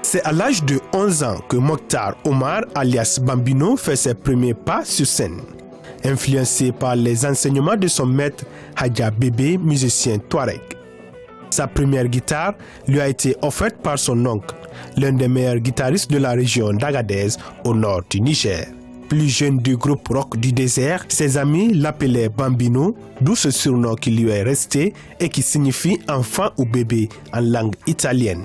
C'est à l'âge de 11 ans que Mokhtar Omar, alias Bambino, fait ses premiers pas sur scène. Influencé par les enseignements de son maître Hadja Bébé, musicien touareg. Sa première guitare lui a été offerte par son oncle, l'un des meilleurs guitaristes de la région d'Agadez, au nord du Niger. Plus jeune du groupe rock du désert, ses amis l'appelaient Bambino, d'où ce surnom qui lui est resté et qui signifie enfant ou bébé en langue italienne.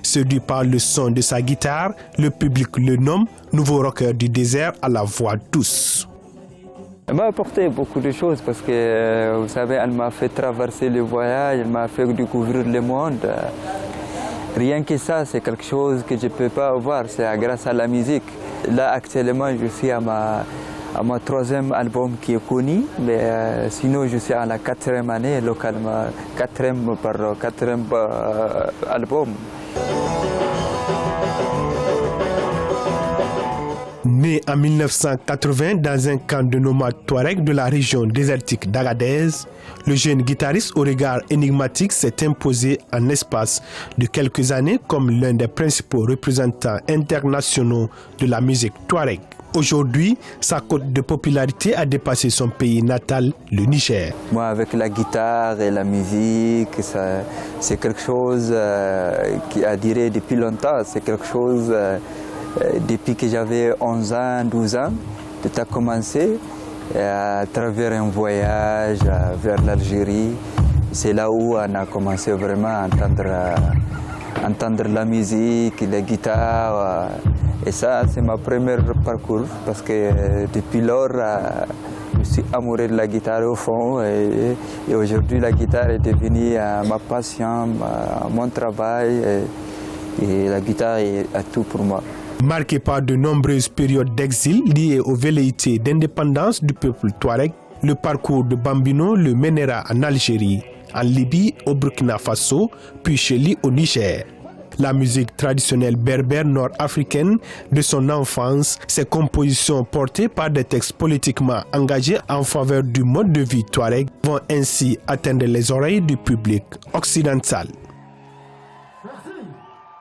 Séduit par le son de sa guitare, le public le nomme nouveau rocker du désert à la voix douce. Elle m'a apporté beaucoup de choses parce que, vous savez, elle m'a fait traverser le voyage, elle m'a fait découvrir le monde. Rien que ça, c'est quelque chose que je ne peux pas avoir, c'est grâce à la musique. Là, actuellement, je suis à mon troisième album qui est connu, mais sinon, je suis à la 4e année, localement, 4e album. Né en 1980 dans un camp de nomades touareg de la région désertique d'Agadez, le jeune guitariste au regard énigmatique s'est imposé en espace de quelques années comme l'un des principaux représentants internationaux de la musique touareg. Aujourd'hui, sa cote de popularité a dépassé son pays natal, le Niger. Moi, avec la guitare et la musique, c'est quelque chose qui a duré depuis longtemps. C'est quelque chose... Depuis que j'avais 11 ans, 12 ans, tout a commencé à travers un voyage vers l'Algérie. C'est là où on a commencé vraiment à entendre la musique, la guitare. Et ça, c'est ma première parcours parce que depuis lors, je suis amoureux de la guitare au fond. Et aujourd'hui, la guitare est devenue ma passion, mon travail. Et la guitare est tout pour moi. Marqué par de nombreuses périodes d'exil liées aux velléités d'indépendance du peuple touareg, le parcours de Bambino le mènera en Algérie, en Libye, au Burkina Faso, puis chez lui au Niger. La musique traditionnelle berbère nord-africaine de son enfance, ses compositions portées par des textes politiquement engagés en faveur du mode de vie touareg vont ainsi atteindre les oreilles du public occidental.